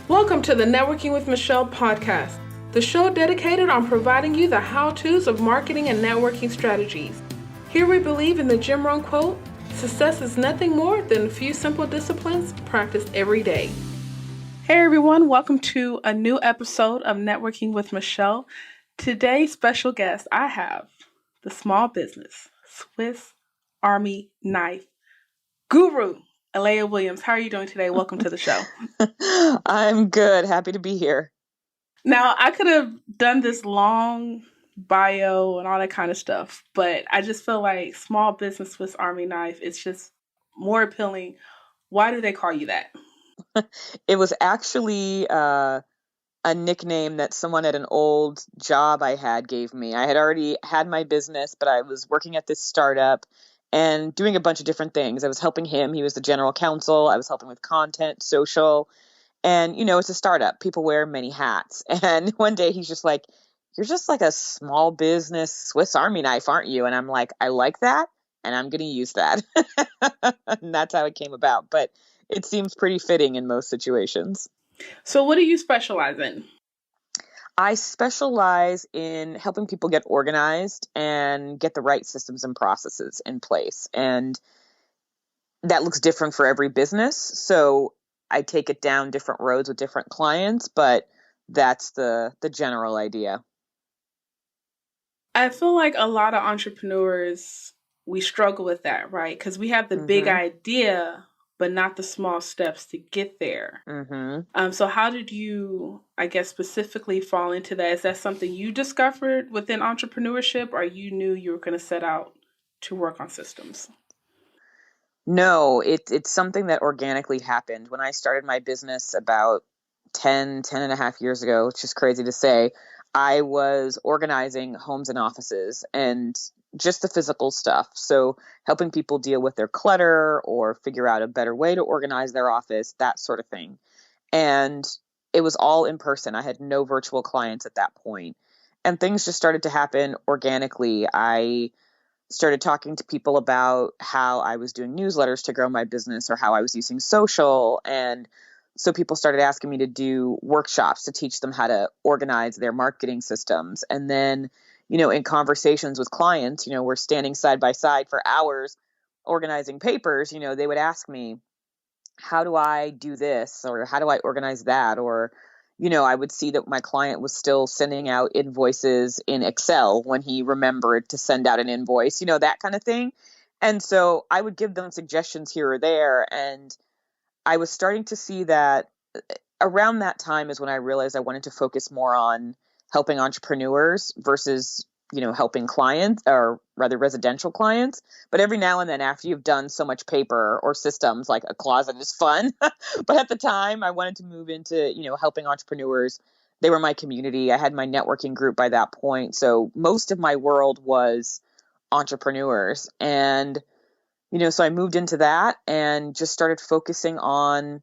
Welcome to the Networking with Michelle podcast, the show dedicated on providing you the how-tos of marketing and networking strategies. Here we believe in the Jim Rohn quote, success is nothing more than a few simple disciplines practiced every day. Hey everyone, welcome to a new episode of Networking with Michelle. Today's special guest, I have the small business, Swiss Army Knife guru, Alaia Williams. How are you doing today? Welcome to the show. I'm good. Happy to be here. Now, I could have done this long bio and all that kind of stuff, but I just feel like small business Swiss Army Knife is just more appealing. Why do they call you that? It was actually a nickname that someone at an old job I had gave me. I had already had my business, but I was working at this startup and doing a bunch of different things. I was helping him. He was the general counsel. I was helping with content, social. And, it's a startup. People wear many hats. And one day he's just like, you're just like a small business Swiss Army knife, aren't you? And I'm like, I like that. And I'm going to use that. And that's how it came about. But it seems pretty fitting in most situations. So what do you specialize in? I specialize in helping people get organized and get the right systems and processes in place. And that looks different for every business. So I take it down different roads with different clients, but that's the general idea. I feel like a lot of entrepreneurs, we struggle with that, right? Because we have the big idea, but not the small steps to get there. So how did you, I guess, specifically fall into that? Is that something you discovered within entrepreneurship, or you knew you were going to set out to work on systems? No, it's something that organically happened. When I started my business about 10 and a half years ago, which is crazy to say, I was organizing homes and offices and just the physical stuff. So helping people deal with their clutter or figure out a better way to organize their office, that sort of thing. And it was all in person. I had no virtual clients at that point. And things just started to happen organically. I started talking to people about how I was doing newsletters to grow my business or how I was using social. And so people started asking me to do workshops to teach them how to organize their marketing systems. And then, in conversations with clients, we're standing side by side for hours organizing papers, they would ask me, how do I do this? Or how do I organize that? Or, I would see that my client was still sending out invoices in Excel when he remembered to send out an invoice, that kind of thing. And so I would give them suggestions here or there. And I was starting to see that around that time is when I realized I wanted to focus more on helping entrepreneurs versus helping clients, or rather residential clients. But every now and then, after you've done so much paper or systems, like a closet is fun. But at the time, I wanted to move into, helping entrepreneurs. They were my community. I had my networking group by that point. So most of my world was entrepreneurs. And, so I moved into that and just started focusing on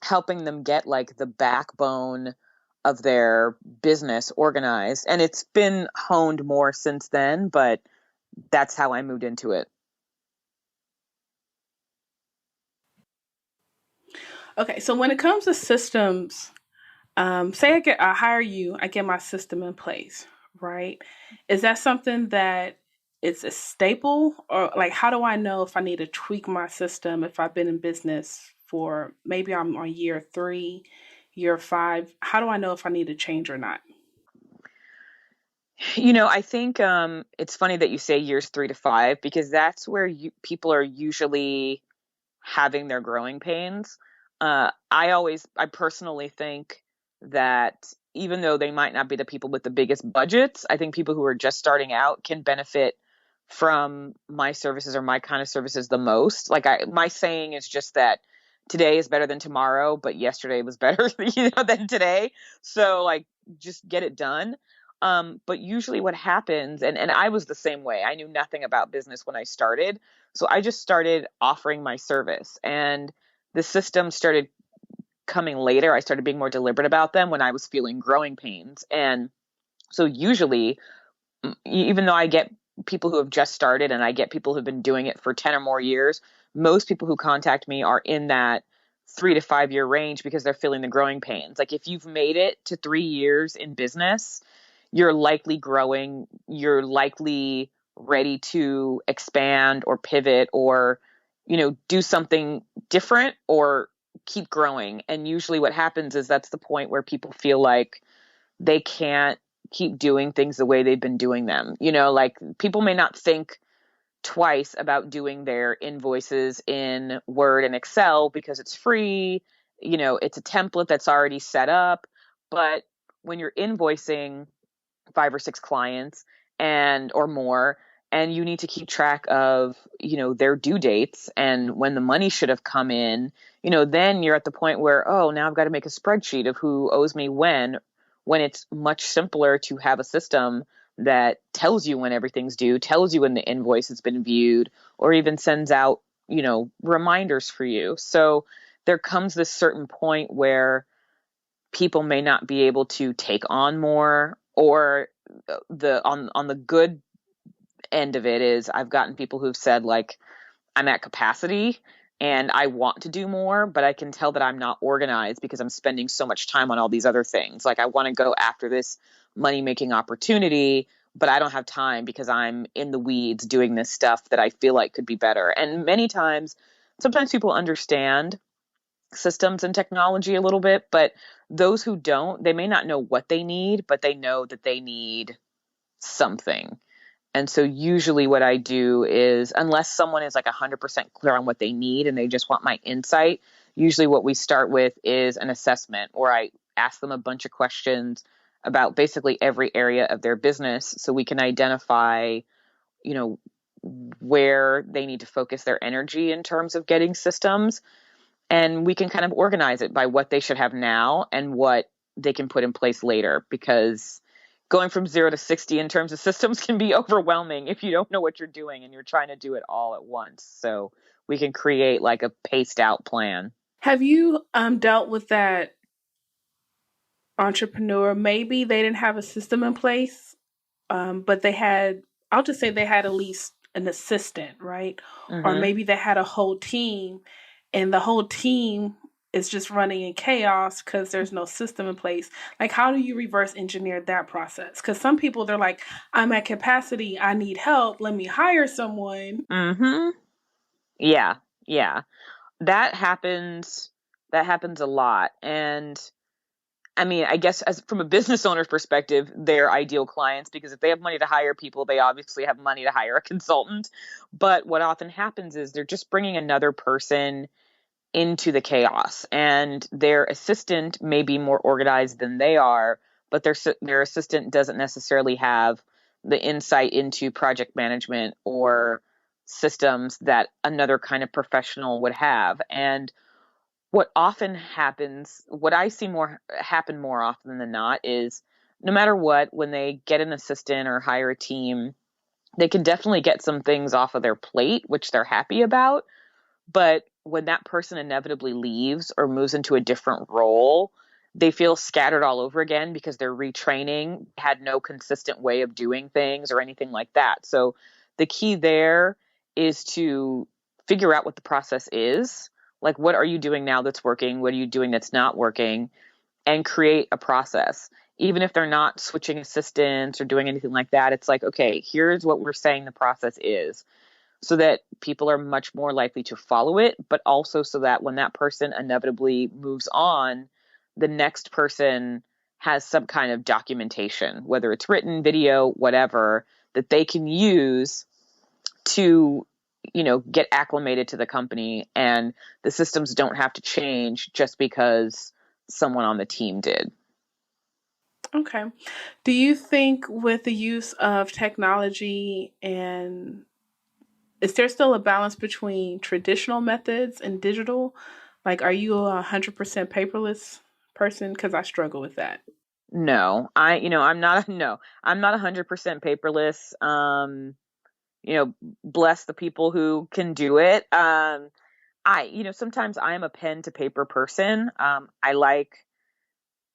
helping them get like the backbone of their business organized. And it's been honed more since then, but that's how I moved into it. Okay, so when it comes to systems, say I hire you, I get my system in place, right? Is that something that it's a staple, or like how do I know if I need to tweak my system if I've been in business for maybe I'm on year 3, year 5? How do I know if I need to change or not? I think it's funny that you say years 3 to 5, because that's where people are usually having their growing pains. I personally think that even though they might not be the people with the biggest budgets, I think people who are just starting out can benefit from my services or my kind of services the most. Like my saying is just that today is better than tomorrow, but yesterday was better, than today. So like, just get it done. But usually what happens, and I was the same way. I knew nothing about business when I started. So I just started offering my service, and the system started coming later. I started being more deliberate about them when I was feeling growing pains. And so usually, even though I get people who have just started and I get people who've been doing it for 10 or more years, most people who contact me are in that 3 to 5 year range because they're feeling the growing pains. Like if you've made it to 3 years in business, you're likely growing, you're likely ready to expand or pivot or, do something different or keep growing. And usually what happens is that's the point where people feel like they can't keep doing things the way they've been doing them. Like people may not think twice about doing their invoices in Word and Excel because it's free. It's a template that's already set up. But when you're invoicing 5 or 6 clients or more, and you need to keep track of, their due dates and when the money should have come in, then you're at the point where, oh, now I've got to make a spreadsheet of who owes me when it's much simpler to have a system that tells you when everything's due, tells you when the invoice has been viewed, or even sends out, reminders for you. So there comes this certain point where people may not be able to take on more, or on the good end of it is I've gotten people who've said, like, I'm at capacity and I want to do more, but I can tell that I'm not organized because I'm spending so much time on all these other things. Like I want to go after this money-making opportunity, but I don't have time because I'm in the weeds doing this stuff that I feel like could be better. And sometimes people understand systems and technology a little bit, but those who don't, they may not know what they need, but they know that they need something. And so usually what I do is, unless someone is like 100% clear on what they need and they just want my insight, usually what we start with is an assessment, or I ask them a bunch of questions about basically every area of their business so we can identify, where they need to focus their energy in terms of getting systems. And we can kind of organize it by what they should have now and what they can put in place later, because going from 0 to 60 in terms of systems can be overwhelming if you don't know what you're doing and you're trying to do it all at once. So we can create like a paced out plan. Have you dealt with that entrepreneur? Maybe they didn't have a system in place, but I'll just say they had at least an assistant, right? Or Mm-hmm. maybe they had a whole team and the whole team is just running in chaos because there's no system in place. Like, how do you reverse engineer that process? Because some people, they're like, I'm at capacity, I need help, let me hire someone. Mm-hmm. Yeah. Yeah. That happens a lot. And I mean, I guess as from a business owner's perspective, they're ideal clients because if they have money to hire people, they obviously have money to hire a consultant. But what often happens is they're just bringing another person into the chaos, and their assistant may be more organized than they are, but their assistant doesn't necessarily have the insight into project management or systems that another kind of professional would have. And what often happens, what I see happen more often than not, is no matter what, when they get an assistant or hire a team, they can definitely get some things off of their plate, which they're happy about. But when that person inevitably leaves or moves into a different role, they feel scattered all over again because they're retraining, had no consistent way of doing things or anything like that. So the key there is to figure out what the process is. Like, what are you doing now that's working? What are you doing that's not working? And create a process. Even if they're not switching assistants or doing anything like that, it's like, okay, here's what we're saying the process is, so that people are much more likely to follow it, but also so that when that person inevitably moves on, the next person has some kind of documentation, whether it's written, video, whatever, that they can use to, get acclimated to the company, and the systems don't have to change just because someone on the team did. Okay. Do you think with the use of technology, and is there still a balance between traditional methods and digital? Like, are you 100% paperless person? Because I struggle with that. No, I'm not, no, I'm not 100% paperless. Bless the people who can do it. Sometimes I am a pen to paper person. I like,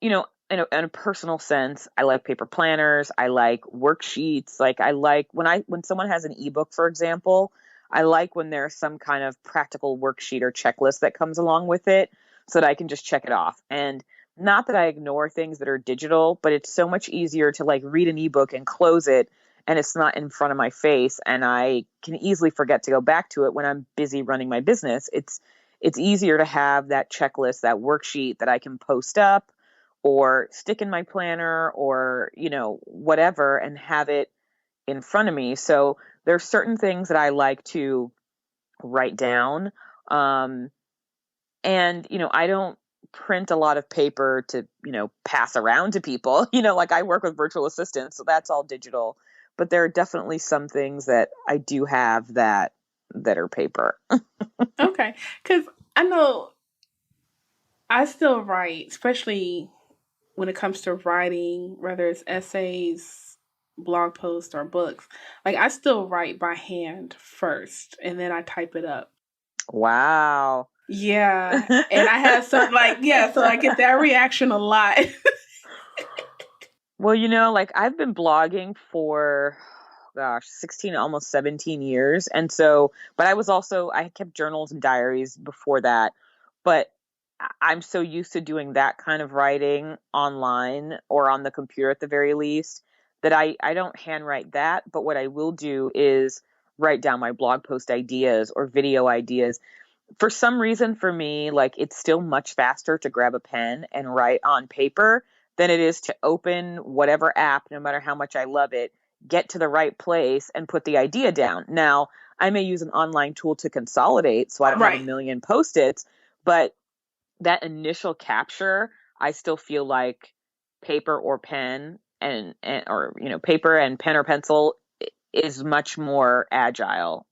in a personal sense, I like paper planners. I like worksheets. Like I like when someone has an ebook, for example, I like when there's some kind of practical worksheet or checklist that comes along with it. so that I can just check it off. And not that I ignore things that are digital, but it's so much easier to like read an ebook and close it and it's not in front of my face and I can easily forget to go back to it when I'm busy running my business. It's easier to have that checklist, that worksheet that I can post up or stick in my planner or, whatever, and have it in front of me. So there's certain things that I like to write down. And, I don't print a lot of paper to, pass around to people. Like I work with virtual assistants, so that's all digital. But there are definitely some things that I do have that are paper. Okay. Because I know I still write, especially when it comes to writing, whether it's essays, blog posts, or books. Like I still write by hand first and then I type it up. Wow. Yeah. And I have some, like, yeah, so I get that reaction a lot. Well, like I've been blogging for, gosh, 16, almost 17 years. And so, but I kept journals and diaries before that. But I'm so used to doing that kind of writing online or on the computer at the very least that I don't handwrite that. But what I will do is write down my blog post ideas or video ideas. For some reason, for me, like it's still much faster to grab a pen and write on paper than it is to open whatever app, no matter how much I love it, get to the right place and put the idea down. Now, I may use an online tool to consolidate so I don't have a Right. million post-its, but that initial capture, I still feel like paper or pen and or paper and pen or pencil is much more agile.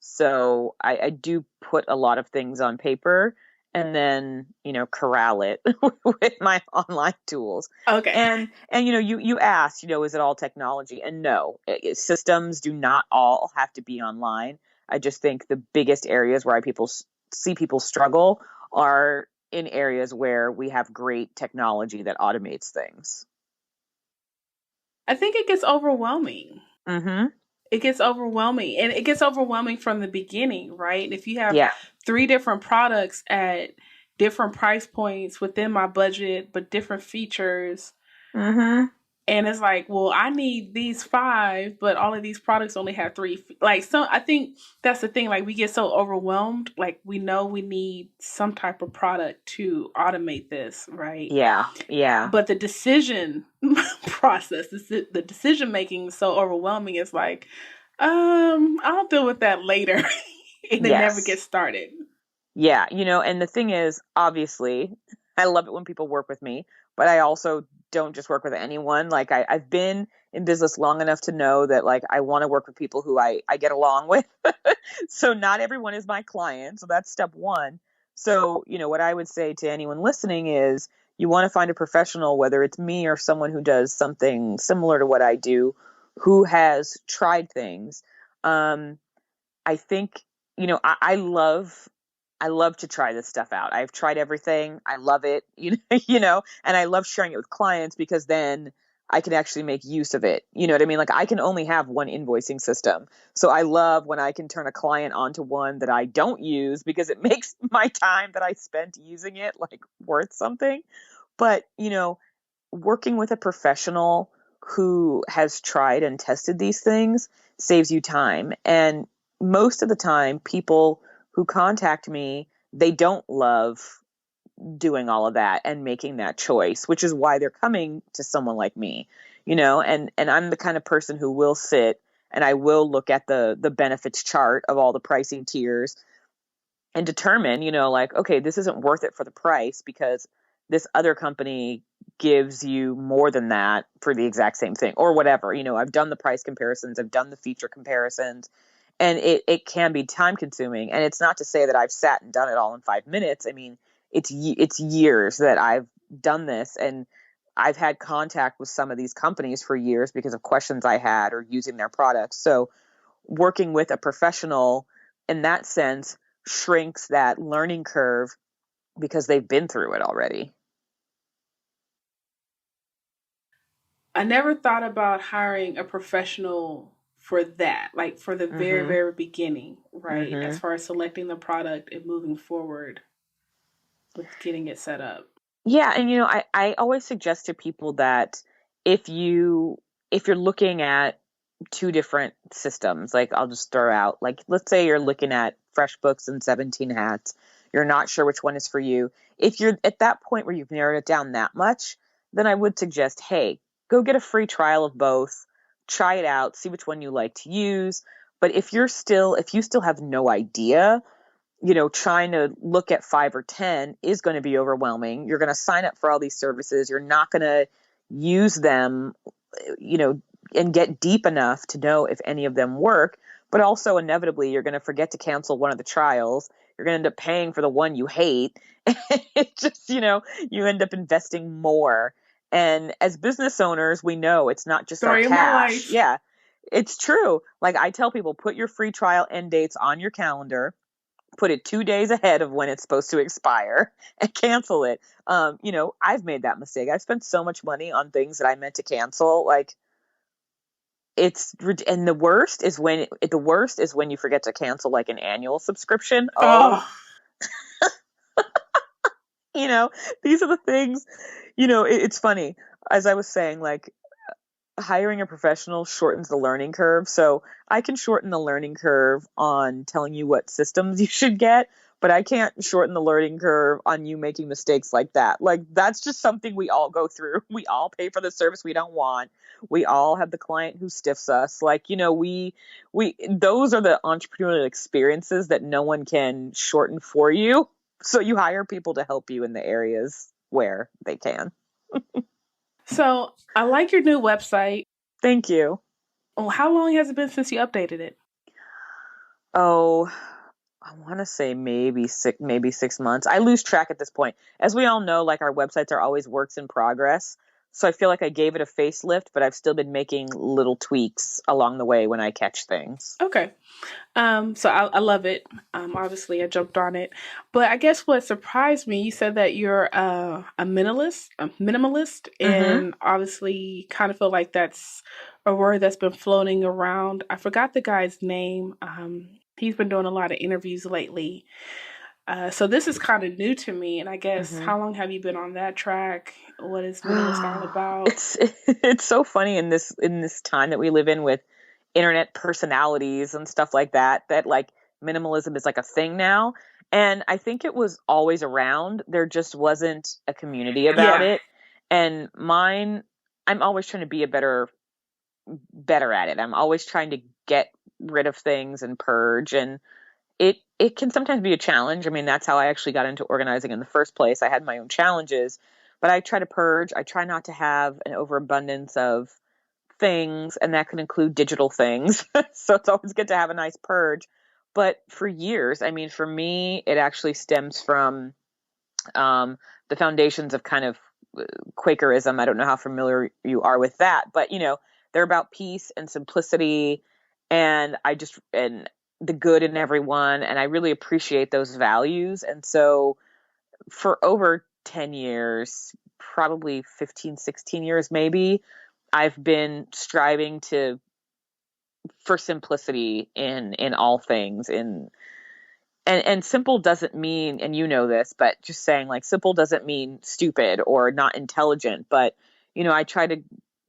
So I do put a lot of things on paper and then, corral it with my online tools. Okay. And you asked, is it all technology? And no, systems do not all have to be online. I just think the biggest areas where see people struggle are in areas where we have great technology that automates things. I think it gets overwhelming. Mm-hmm. It gets overwhelming. And it gets overwhelming from the beginning, right? If you have Yeah. 3 different products at different price points within my budget, but different features, Mm-hmm. and it's like, well, I need these 5, but all of these products only have 3. Like, so I think that's the thing. Like, we get so overwhelmed. Like, we know we need some type of product to automate this, right? Yeah. Yeah. But the decision process, the decision making is so overwhelming. It's like, I'll deal with that later, and it never Yes. gets started. Yeah, and the thing is, obviously, I love it when people work with me, but I also don't just work with anyone. Like I've been in business long enough to know that like I want to work with people who I get along with. So not everyone is my client. So that's step one. So, what I would say to anyone listening is you want to find a professional, whether it's me or someone who does something similar to what I do, who has tried things. I think, I love to try this stuff out. I've tried everything. I love it, and I love sharing it with clients because then I can actually make use of it. You know what I mean? Like I can only have one invoicing system. So I love when I can turn a client onto one that I don't use because it makes my time that I spent using it like worth something. But, working with a professional who has tried and tested these things saves you time. And most of the time, people who contact me, they don't love doing all of that and making that choice, which is why they're coming to someone like me, and I'm the kind of person who will sit and I will look at the benefits chart of all the pricing tiers and determine, like, okay, this isn't worth it for the price because this other company gives you more than that for the exact same thing or whatever. I've done the price comparisons, I've done the feature comparisons, and it can be time consuming. And it's not to say that I've sat and done it all in 5 minutes. I mean, it's years that I've done this, and I've had contact with some of these companies for years because of questions I had or using their products. So working with a professional in that sense shrinks that learning curve because they've been through it already. I never thought about hiring a professional for that, like for the very, Mhm. very beginning, right? As Mhm. far as selecting the product and moving forward. with getting it set up. Yeah, and I always suggest to people that if you if you're looking at two different systems, like I'll just throw out, like let's say you're looking at FreshBooks and 17 Hats, you're not sure which one is for you. If you're at that point where you've narrowed it down that much, then I would suggest, hey, go get a free trial of both, try it out, see which one you like to use. But if you still have no idea, trying to look at 5 or 10 is going to be overwhelming. You're going to sign up for all these services. You're not going to use them, and get deep enough to know if any of them work. But also, inevitably, you're going to forget to cancel one of the trials. You're going to end up paying for the one you hate. It just, you end up investing more. And as business owners, we know it's not just Story our of my cash. life. Yeah, it's true. Like I tell people, put your free trial end dates on your calendar. Put it 2 days ahead of when it's supposed to expire and cancel it. I've made that mistake. I've spent so much money on things that I meant to cancel. Like and the worst is when you forget to cancel like an annual subscription. Oh, these are the things, it's funny. As I was saying, like hiring a professional shortens the learning curve. So I can shorten the learning curve on telling you what systems you should get, but I can't shorten the learning curve on you making mistakes like that. Like that's just something we all go through. We all pay for the service we don't want. We all have the client who stiffs us. Like, we those are the entrepreneurial experiences that no one can shorten for you. So you hire people to help you in the areas where they can. So I like your new website. Thank you. Oh, how long has it been since you updated it? Oh, I want to say maybe 6 months. I lose track at this point. As we all know, like our websites are always works in progress. So I feel like I gave it a facelift, but I've still been making little tweaks along the way when I catch things. Okay. So I love it. Obviously I jumped on it, but I guess what surprised me, you said that you're a minimalist, Mm-hmm. and obviously kind of feel like that's a word that's been floating around. I forgot the guy's name. He's been doing a lot of interviews lately. So this is kind of new to me, and I guess Mm-hmm. how long have you been on that track? What is minimalist all about? It's so funny in this time that we live in with internet personalities and stuff like that like minimalism is like a thing now. And I think it was always around. There just wasn't a community about Yeah. it. And I'm always trying to be a better at it. I'm always trying to get rid of things and purge, and it can sometimes be a challenge. I mean, that's how I actually got into organizing in the first place. I had my own challenges, but I try to purge. I try not to have an overabundance of things, and that can include digital things. So it's always good to have a nice purge. But for years, I mean, for me, it actually stems from the foundations of kind of Quakerism. I don't know how familiar you are with that, but they're about peace and simplicity, and the good in everyone, and I really appreciate those values. And so for over 10 years, probably 15, 16 years maybe, I've been striving for simplicity in all things. And simple doesn't mean, and this, but just saying, like, simple doesn't mean stupid or not intelligent. But I try to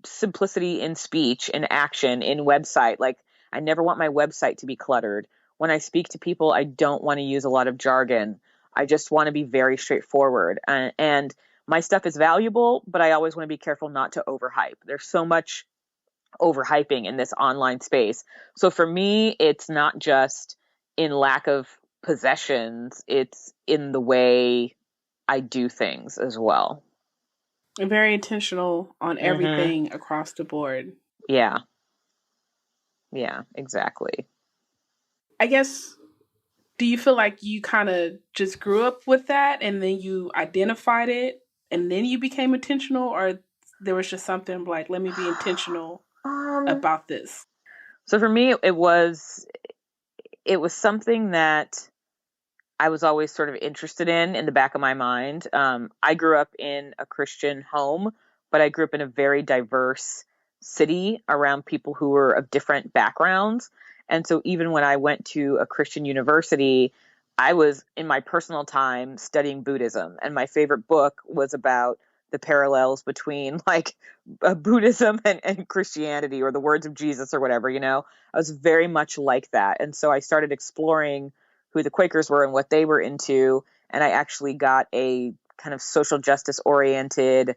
simplicity in speech, in action, in website. Like, I never want my website to be cluttered. When I speak to people, I don't want to use a lot of jargon. I just want to be very straightforward. And my stuff is valuable, but I always want to be careful not to overhype. There's so much overhyping in this online space. So for me, it's not just in lack of possessions, it's in the way I do things as well. Very intentional on Mm-hmm. everything across the board. Yeah. Yeah, exactly. I guess, do you feel like you kind of just grew up with that and then you identified it and then you became intentional, or there was just something like, let me be intentional Um, about this? so for me, it was something that I was always sort of interested in the back of my mind. I grew up in a Christian home, but I grew up in a very diverse city around people who were of different backgrounds. And so even when I went to a Christian university, I was in my personal time studying Buddhism, and my favorite book was about the parallels between like Buddhism and Christianity, or the words of Jesus or whatever, you know. I was very much like that. And so I started exploring who the Quakers were and what they were into. And I actually got a kind of social justice oriented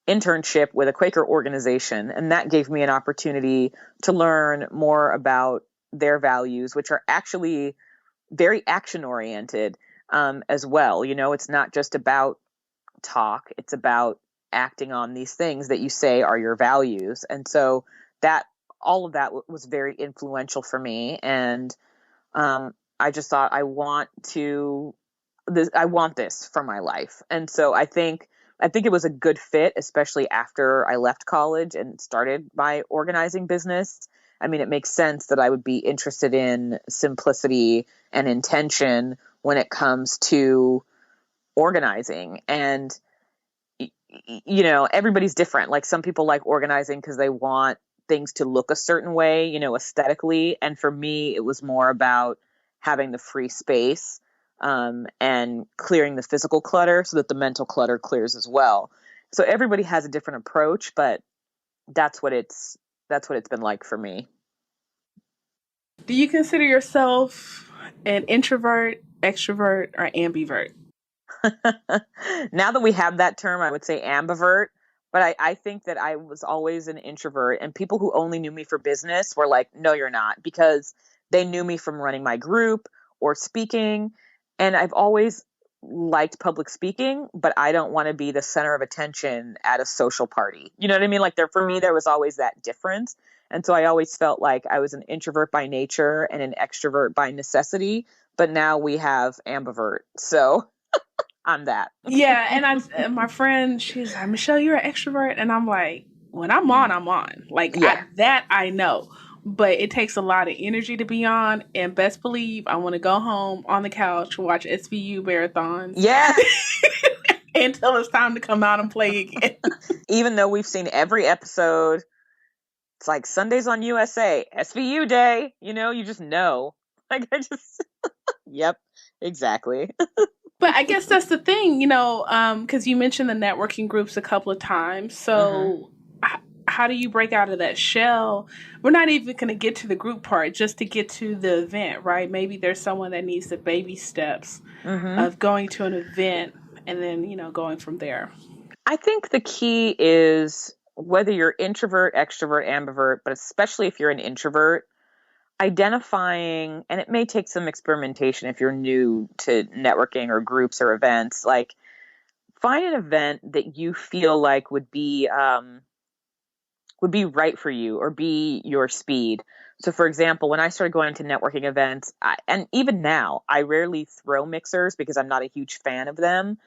internship with a Quaker organization. And that gave me an opportunity to learn more about their values, which are actually very action oriented as well. You know, it's not just about talk, it's about acting on these things that you say are your values. And so that all of that was very influential for me. And I just thought, I want this for my life. And so I think it was a good fit, especially after I left college and started my organizing business. I mean, it makes sense that I would be interested in simplicity and intention when it comes to organizing. And, you know, everybody's different. Like, some people like organizing because they want things to look a certain way, you know, aesthetically. And for me, it was more about having the free space and clearing the physical clutter so that the mental clutter clears as well. So everybody has a different approach, but that's what it's been like for me. Do you consider yourself an introvert, extrovert, or ambivert? Now that we have that term, I would say ambivert, but I think that I was always an introvert, and people who only knew me for business were like, no, you're not, because they knew me from running my group or speaking. And I've always liked public speaking, but I don't want to be the center of attention at a social party. You know what I mean? Like, for me, there was always that difference. And so I always felt like I was an introvert by nature and an extrovert by necessity, but now we have ambivert. So I'm that. Yeah, and my friend, she's like, Michelle, you're an extrovert, and I'm like, when I'm on, I'm on. Like, Yeah. that I know, but it takes a lot of energy to be on. And best believe, I want to go home on the couch, watch SVU marathons. Yes. Until it's time to come out and play again. Even though we've seen every episode, it's like Sundays on USA, SVU day. You know, you just know. Like, yep, exactly. But I guess that's the thing, you know, because you mentioned the networking groups a couple of times. So how do you break out of that shell? We're not even going to get to the group part, just to get to the event, right? Maybe there's someone that needs the baby steps of going to an event and then, you know, going from there. I think the key is, whether you're introvert, extrovert, ambivert, but especially if you're an introvert, identifying, and it may take some experimentation if you're new to networking or groups or events, like, find an event that you feel like would be right for you or be your speed. So, for example, when I started going to networking events, and even now, I rarely throw mixers because I'm not a huge fan of them.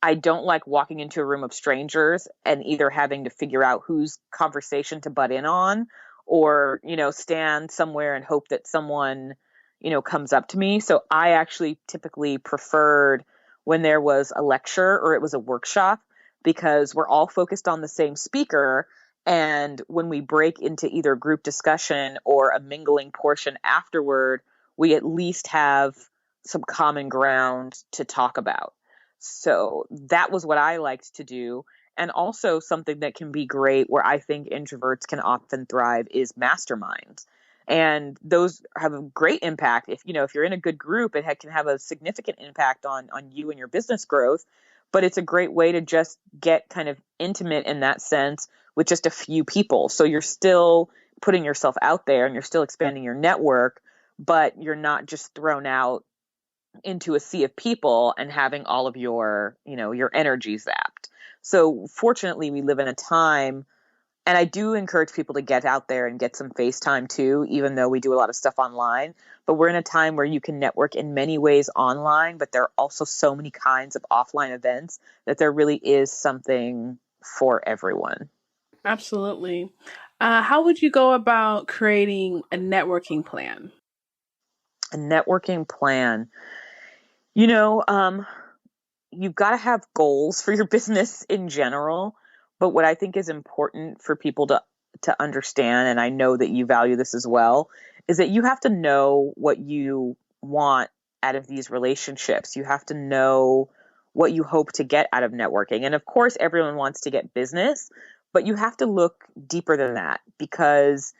I don't like walking into a room of strangers and either having to figure out whose conversation to butt in on, or, you know, stand somewhere and hope that someone, you know, comes up to me. So I actually typically preferred when there was a lecture or it was a workshop, because we're all focused on the same speaker. And when we break into either group discussion or a mingling portion afterward, we at least have some common ground to talk about. So that was what I liked to do. And also, something that can be great, where I think introverts can often thrive, is masterminds. And those have a great impact. If you're in a good group, it can have a significant impact on you and your business growth. But it's a great way to just get kind of intimate in that sense with just a few people. So you're still putting yourself out there and you're still expanding your network, but you're not just thrown out into a sea of people and having all of your energy zapped. So fortunately, we live in a time, and I do encourage people to get out there and get some FaceTime too, even though we do a lot of stuff online. But we're in a time where you can network in many ways online, but there are also so many kinds of offline events that there really is something for everyone. Absolutely. How would you go about creating a networking plan? A networking plan. You've got to have goals for your business in general. But what I think is important for people to understand, and I know that you value this as well, is that you have to know what you want out of these relationships. You have to know what you hope to get out of networking. And of course, everyone wants to get business, but you have to look deeper than that, because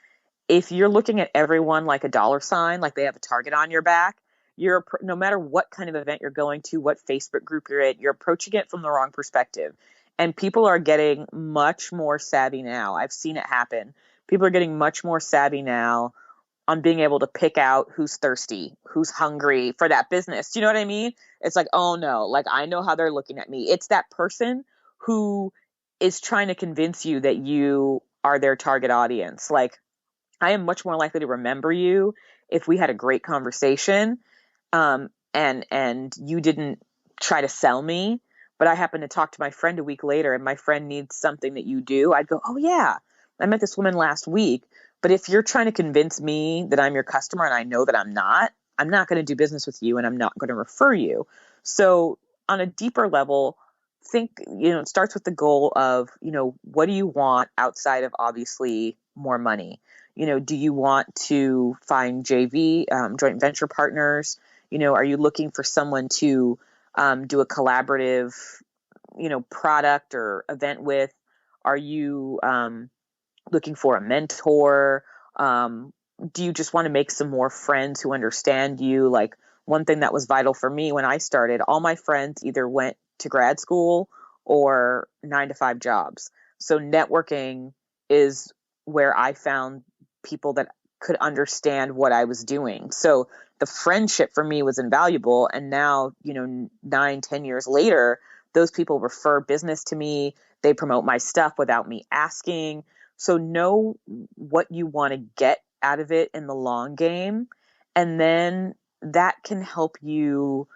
if you're looking at everyone like a dollar sign, like they have a target on your back, no matter what kind of event you're going to, what Facebook group you're in, you're approaching it from the wrong perspective. And people are getting much more savvy now. I've seen it happen. People are getting much more savvy now on being able to pick out who's thirsty, who's hungry for that business. Do you know what I mean? It's like, oh no, like I know how they're looking at me. It's that person who is trying to convince you that you are their target audience. Like, I am much more likely to remember you if we had a great conversation, and you didn't try to sell me, but I happen to talk to my friend a week later and my friend needs something that you do. I'd go, oh yeah, I met this woman last week. But if you're trying to convince me that I'm your customer and I know that I'm not going to do business with you and I'm not going to refer you. So on a deeper level, think, it starts with the goal of, what do you want outside of obviously more money? Do you want to find JV, joint venture partners? Are you looking for someone to do a collaborative, product or event with? Are you looking for a mentor? Do you just want to make some more friends who understand you? Like, one thing that was vital for me when I started, all my friends either went to grad school or 9-to-5 jobs. So networking is where I found people that could understand what I was doing. So the friendship for me was invaluable. And now, 9-10 years later, those people refer business to me. They promote my stuff without me asking. So know what you want to get out of it in the long game. And then that can help you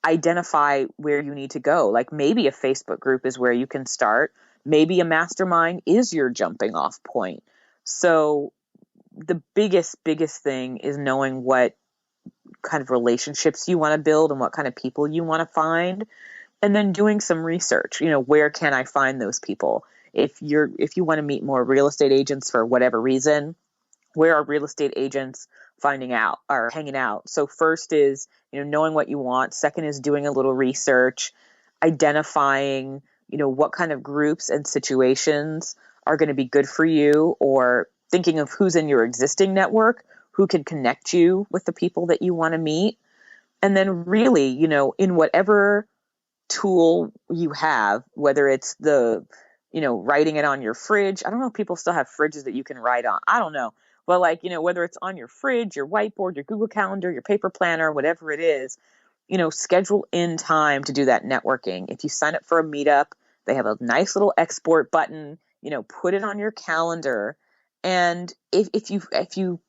identify where you need to go. Like, maybe a Facebook group is where you can start. Maybe a mastermind is your jumping off point. So the biggest thing is knowing what kind of relationships you want to build and what kind of people you want to find. And then doing some research, where can I find those people? If you want to meet more real estate agents for whatever reason, where are real estate agents finding out or hanging out? So first is, knowing what you want. Second is doing a little research, identifying, what kind of groups and situations are going to be good for you, or thinking of who's in your existing network, who can connect you with the people that you want to meet. And then really, in whatever tool you have, whether it's the, writing it on your fridge. I don't know if people still have fridges that you can write on. I don't know. But whether it's on your fridge, your whiteboard, your Google Calendar, your paper planner, whatever it is, schedule in time to do that networking. If you sign up for a meetup, they have a nice little export button, put it on your calendar. And if you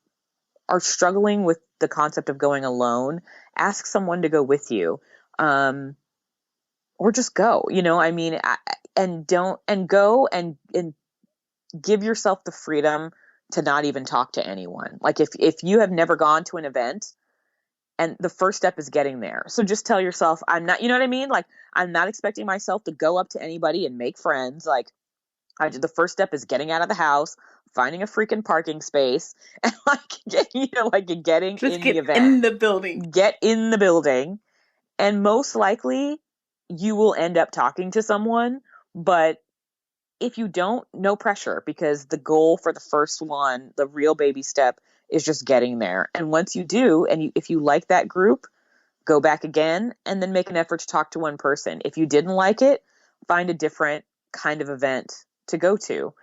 are struggling with the concept of going alone, ask someone to go with you. Or just go, and go and give yourself the freedom to not even talk to anyone. Like, if you have never gone to an event, and the first step is getting there. So just tell yourself, I'm not, you know what I mean? Like, I'm not expecting myself to go up to anybody and make friends. Like, the first step is getting out of the house, finding a freaking parking space, and getting just in get the event. in the building. Get in the building. And most likely you will end up talking to someone, but if you don't, no pressure, because the goal for the first one, the real baby step, is just getting there. And once you do, and if you like that group, go back again and then make an effort to talk to one person. If you didn't like it, find a different kind of event to go to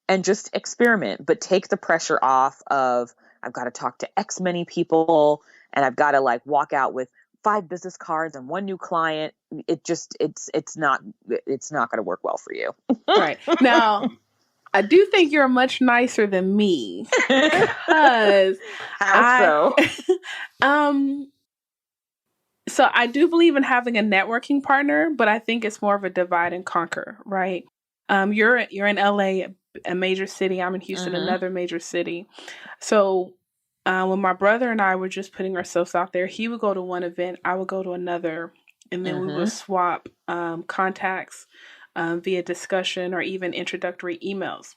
and just experiment, but take the pressure off of, I've got to talk to X many people and I've got to walk out with 5 business cards and 1 new client. It's not going to work well for you. Right. Now, I do think you're much nicer than me, because How so? So I do believe in having a networking partner, but I think it's more of a divide and conquer, right? You're in LA, a major city. I'm in Houston, another major city. So when my brother and I were just putting ourselves out there, he would go to one event, I would go to another, and then we would swap contacts via discussion or even introductory emails.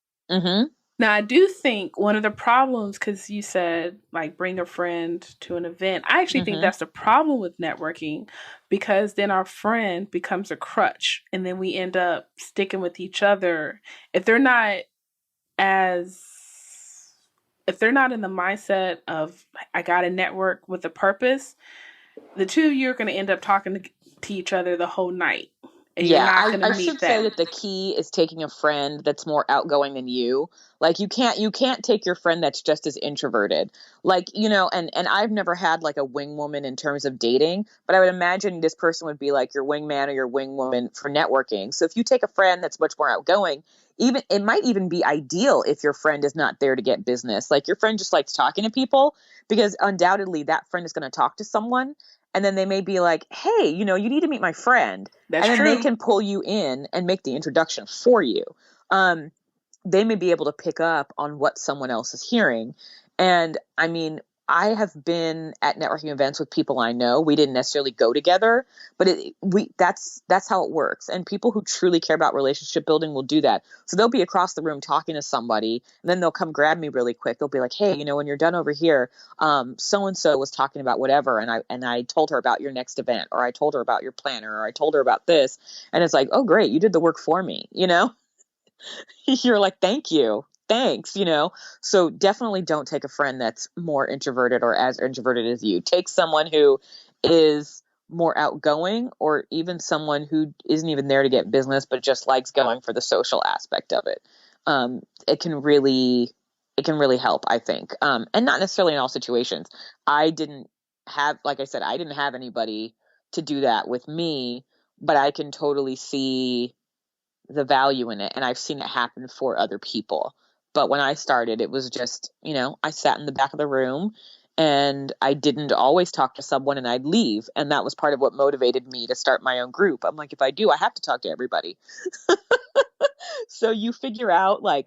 Now, I do think one of the problems, because you said like bring a friend to an event, I actually think Mm-hmm. that's the problem with networking because then our friend becomes a crutch and then we end up sticking with each other. If they're not as, if they're not in the mindset of, I got to network with a purpose, the two of you are going to end up talking to each other the whole night and you're Yeah, not I, going to I meet should say them. that the key is taking a friend that's more outgoing than you. Like you can't take your friend that's just as introverted. Like, and I've never had like a wing woman in terms of dating, but I would imagine this person would be like your wingman or your wing woman for networking. So if you take a friend that's much more outgoing, even it might even be ideal if your friend is not there to get business. Like your friend just likes talking to people because undoubtedly that friend is going to talk to someone and then they may be like, "Hey, you need to meet my friend." That's And then they true. can pull you in and make the introduction for you. Um, they may be able to pick up on what someone else is hearing. And I mean, I have been at networking events with people I know. We didn't necessarily go together, but that's how it works. And people who truly care about relationship building will do that. So they'll be across the room talking to somebody, and then they'll come grab me really quick. They'll be like, "Hey, when you're done over here, so and so was talking about whatever, and I told her about your next event, or I told her about your planner, or I told her about this." And it's like, "Oh, great, you did the work for me." You're like, "Thank you. Thanks. So definitely don't take a friend that's more introverted or as introverted as you. Take someone who is more outgoing or even someone who isn't even there to get business, but just likes going for the social aspect of it. Um, it can really, it can really help, I think. And not necessarily in all situations. I didn't like I said, I didn't have anybody to do that with me, but I can totally see the value in it, and I've seen it happen for other people. But when I started, it was just, I sat in the back of the room and I didn't always talk to someone and I'd leave. And that was part of what motivated me to start my own group. I'm like, if I do, I have to talk to everybody. So you figure out like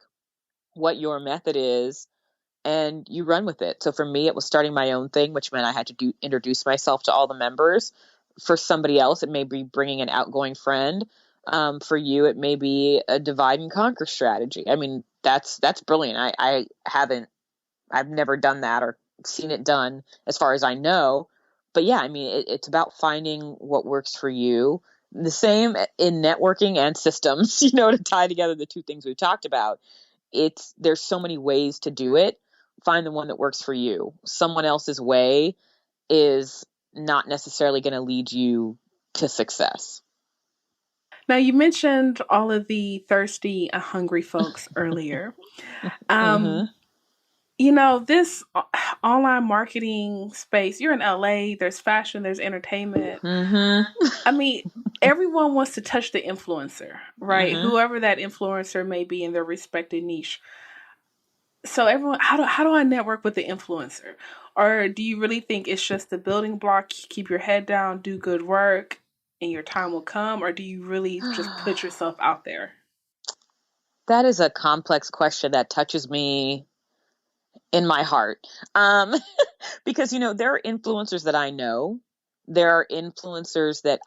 what your method is and you run with it. So for me, it was starting my own thing, which meant I had to introduce myself to all the members. For somebody else, it may be bringing an outgoing friend. For you, it may be a divide and conquer strategy. I mean, that's brilliant. I've never done that or seen it done as far as I know. But yeah, I mean, it's about finding what works for you. The same in networking and systems, to tie together the two things we've talked about. There's so many ways to do it. Find the one that works for you. Someone else's way is not necessarily going to lead you to success. Now, you mentioned all of the thirsty and hungry folks earlier. Um, Mm-hmm. this online marketing space, you're in LA, there's fashion, there's entertainment. Mm-hmm. I mean, everyone wants to touch the influencer, right? Mm-hmm. Whoever that influencer may be in their respective niche. So everyone, how do I network with the influencer? Or do you really think it's just the building block, keep your head down, do good work, and your time will come? Or do you really just put yourself out there? That is a complex question that touches me in my heart. Because there are influencers that I know. There are influencers that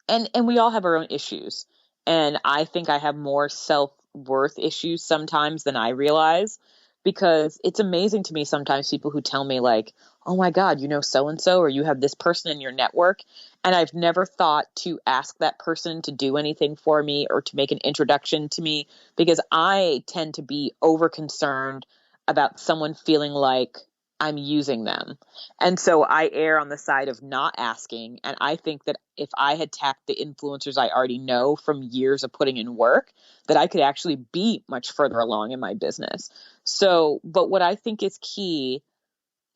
and we all have our own issues. And I think I have more self-worth issues sometimes than I realize because it's amazing to me sometimes people who tell me like, "Oh my God, you know so and so or you have this person in your network." And I've never thought to ask that person to do anything for me or to make an introduction to me because I tend to be over concerned about someone feeling like I'm using them. And so I err on the side of not asking. And I think that if I had tapped the influencers I already know from years of putting in work, that I could actually be much further along in my business. So, but what I think is key,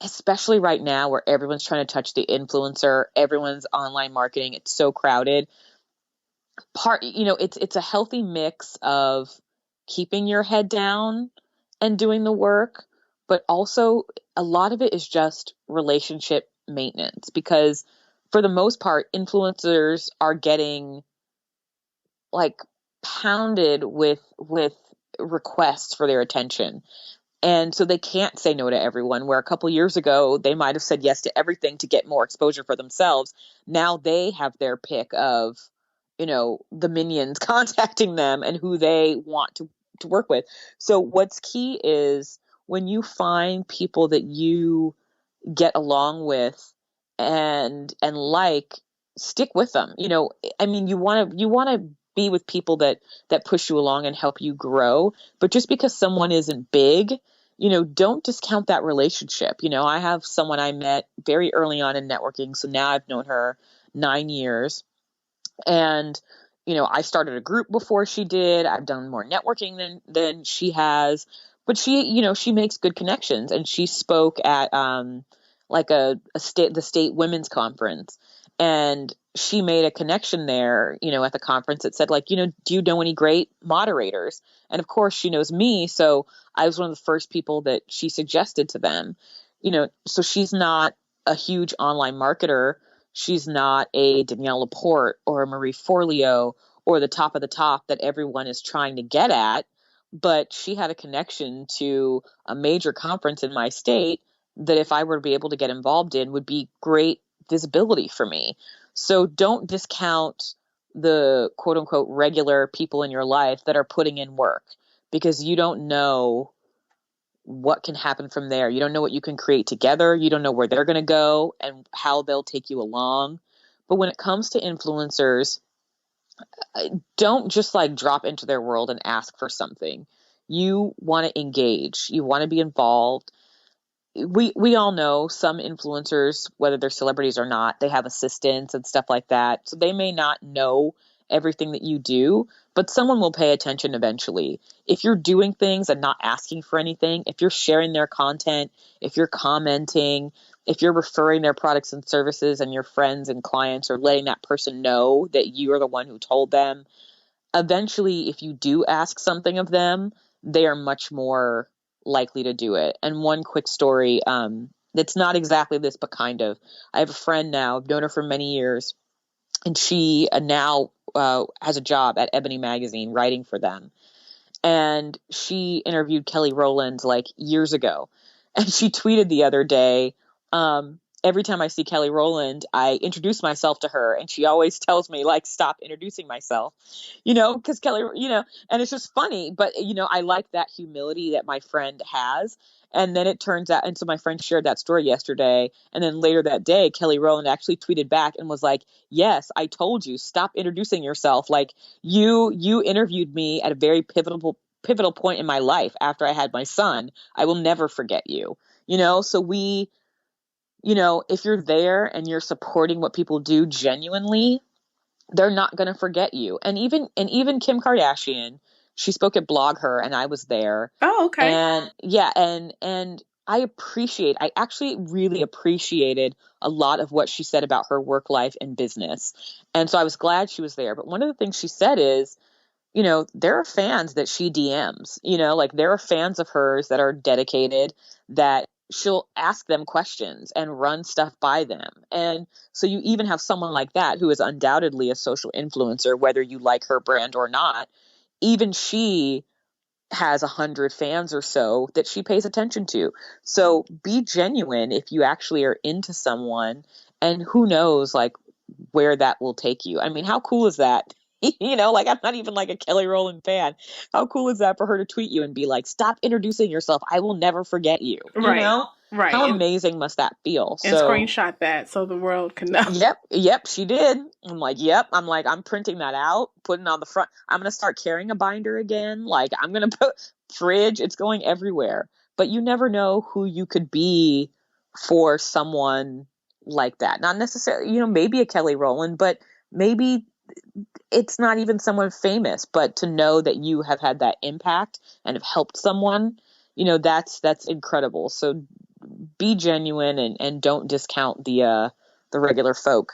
especially right now where everyone's trying to touch the influencer, everyone's online marketing, it's so crowded. It's a healthy mix of keeping your head down and doing the work, but also a lot of it is just relationship maintenance because for the most part, influencers are getting like pounded with requests for their attention. And so they can't say no to everyone, where a couple years ago, they might have said yes to everything to get more exposure for themselves. Now they have their pick of, the minions contacting them and who they want to work with. So what's key is when you find people that you get along with and like, stick with them. I mean, you want to be with people that push you along and help you grow. But just because someone isn't big, don't discount that relationship. I have someone I met very early on in networking, so now I've known her 9 years. And I started a group before she did. I've done more networking than she has, but she makes good connections. And she spoke at like the state women's conference, and she made a connection there, at the conference that said, like, do you know any great moderators? And of course she knows me, so I was one of the first people that she suggested to them. So she's not a huge online marketer. She's not a Danielle Laporte or a Marie Forleo or the top of the top that everyone is trying to get at, but she had a connection to a major conference in my state that, if I were to be able to get involved in, would be great visibility for me. So don't discount the quote unquote regular people in your life that are putting in work, because you don't know what can happen from there. You don't know what you can create together. You don't know where they're going to go and how they'll take you along. But when it comes to influencers, don't just like drop into their world and ask for something. You want to engage. You want to be involved. We all know some influencers, whether they're celebrities or not, they have assistants and stuff like that. So they may not know everything that you do, but someone will pay attention eventually. If you're doing things and not asking for anything, if you're sharing their content, if you're commenting, if you're referring their products and services, and your friends and clients are letting that person know that you are the one who told them, eventually, if you do ask something of them, they are much more likely to do it. And one quick story, that's not exactly this, but kind of. I have a friend now, I've known her for many years, and she now has a job at Ebony Magazine writing for them. And she interviewed Kelly Rowland like years ago. And she tweeted the other day, every time I see Kelly Rowland, I introduce myself to her, and she always tells me, like, stop introducing myself, because Kelly, and it's just funny. But, I like that humility that my friend has. And then it turns out, and so my friend shared that story yesterday. And then later that day, Kelly Rowland actually tweeted back and was like, yes, I told you, stop introducing yourself. Like, you interviewed me at a very pivotal point in my life after I had my son. I will never forget you. So if you're there and you're supporting what people do genuinely, they're not going to forget you. And even Kim Kardashian, she spoke at Blog Her, and I was there. Oh, okay. And yeah, and I actually really appreciated a lot of what she said about her work life and business. And so I was glad she was there. But one of the things she said is, there are fans that she DMs, like there are fans of hers that are dedicated, that she'll ask them questions and run stuff by them. And so you even have someone like that, who is undoubtedly a social influencer, whether you like her brand or not. Even she has 100 fans or so that she pays attention to. So be genuine if you actually are into someone, and who knows, like, where that will take you. I mean, how cool is that? Like, I'm not even like a Kelly Rowland fan. How cool is that for her to tweet you and be like, stop introducing yourself, I will never forget you. Right. Right. How amazing must that feel? And So screenshot that so the world can know. Yep, she did. I'm printing that out, putting it on the front. I'm gonna start carrying a binder again. Like, I'm gonna put fridge, it's going everywhere. But you never know who you could be for someone like that. Not necessarily, maybe a Kelly Rowland, but maybe it's not even someone famous, but to know that you have had that impact and have helped someone, that's incredible. So be genuine, and don't discount the regular folk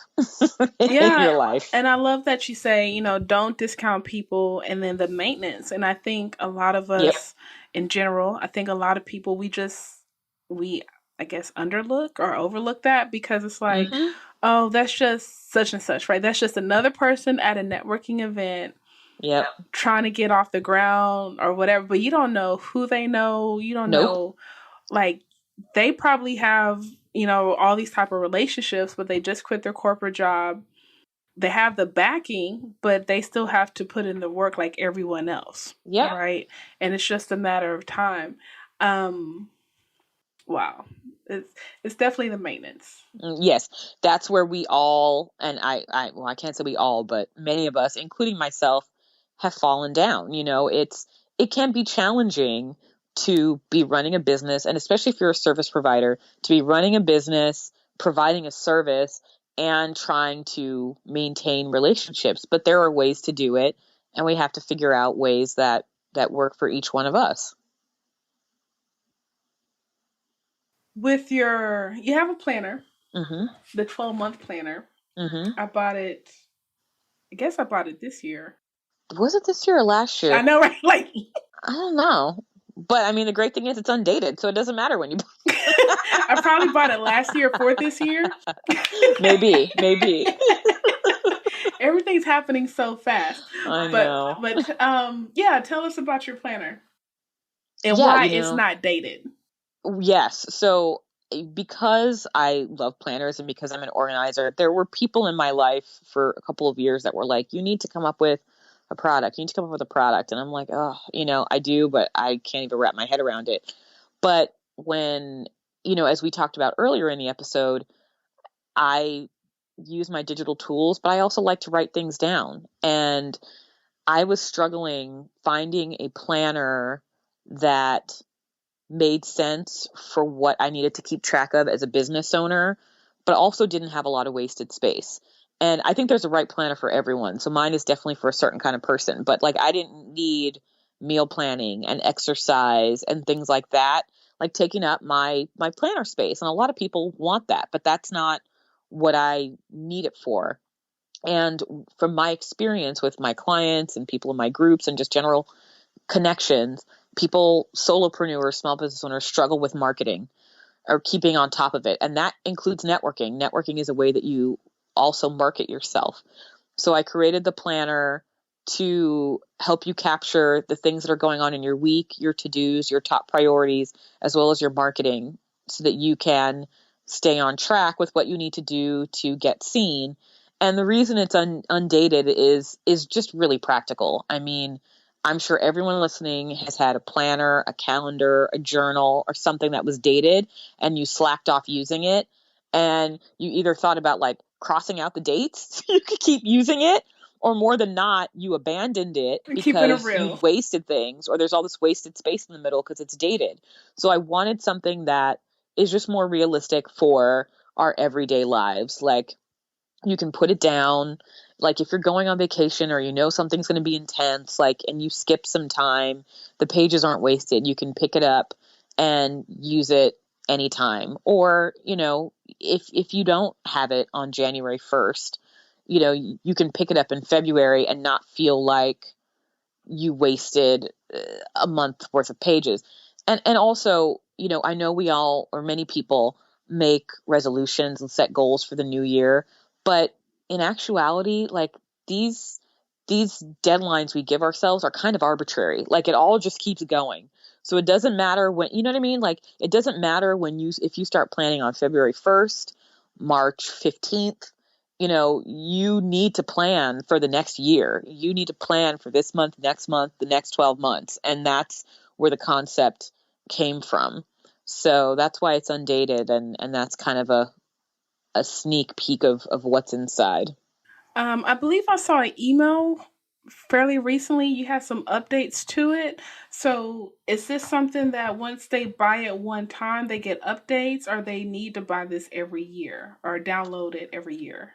in Yeah. your life. And I love that you say, don't discount people, and then the maintenance. And I think a lot of Yep. us in general, I think a lot of people, we, I guess, underlook or overlook that, because it's like, Mm-hmm. oh, that's just such and such, right? That's just another person at a networking event Yep. trying to get off the ground or whatever. But you don't know who they know. You don't Nope. know, like, they probably have, all these type of relationships, but they just quit their corporate job they have the backing, but they still have to put in the work like everyone else. Yeah. Right. And it's just a matter of time. Um, wow. It's definitely the maintenance. Yes, that's where we all, and well, I can't say we all, but many of us, including myself, have fallen down. It can be challenging to be running a business, and especially if you're a service provider, to be running a business, providing a service, and trying to maintain relationships. But there are ways to do it, and we have to figure out ways that work for each one of us. You have a planner, Mm-hmm. the 12-month planner. Mm-hmm. I bought it, I guess I bought it this year. Was it this year or last I year? know, right? Like, I don't know. But I mean, the great thing is it's undated, so it doesn't matter when you. I probably bought it last year for this year. Maybe. Everything's happening so fast. I know. But yeah, tell us about your planner and Yeah, why it's not dated. yes. So because I love planners and because I'm an organizer, there were people in my life for a couple of years that were like, you need to come up with a product. You need to come up with a product. And I'm like, oh, I do, but I can't even wrap my head around it. But when, as we talked about earlier in the episode, I use my digital tools, but I also like to write things down. And I was struggling finding a planner that made sense for what I needed to keep track of as a business owner, but also didn't have a lot of wasted space. And I think there's a right planner for everyone. So mine is definitely for a certain kind of person, but like I didn't need meal planning and exercise and things like that, like taking up my planner space. And a lot of people want that, but that's not what I need it for. And from my experience with my clients and people in my groups and just general connections, people, solopreneurs, small business owners struggle with marketing or keeping on top of it. And that includes networking. Networking is a way that you also market yourself. So I created the planner to help you capture the things that are going on in your week, your to-dos, your top priorities, as well as your marketing so that you can stay on track with what you need to do to get seen. And the reason it's undated is just really practical. I mean, I'm sure everyone listening has had a planner, a calendar, a journal, or something that was dated and you slacked off using it. And you either thought about like crossing out the dates so you could keep using it, or more than not, you abandoned it because you wasted things, or there's all this wasted space in the middle because it's dated. So I wanted something that is just more realistic for our everyday lives. Like you can put it down, like if you're going on vacation or something's going to be intense, like, and you skip some time, the pages aren't wasted. You can pick it up and use it anytime. Or, if you don't have it on January 1st, you can pick it up in February and not feel like you wasted a month worth of pages. And also, I know we all, or many people, make resolutions and set goals for the new year, but in actuality, like these deadlines we give ourselves are kind of arbitrary. Like it all just keeps going. So it doesn't matter when, you know what I mean? Like it doesn't matter if you start planning on February 1st, March 15th, you need to plan for the next year. You need to plan for this month, the next 12 months. And that's where the concept came from. So that's why it's undated. And that's kind of a sneak peek of what's inside. I believe I saw an email fairly recently. You had some updates to it. So is this something that once they buy it one time, they get updates, or they need to buy this every year or download it every year?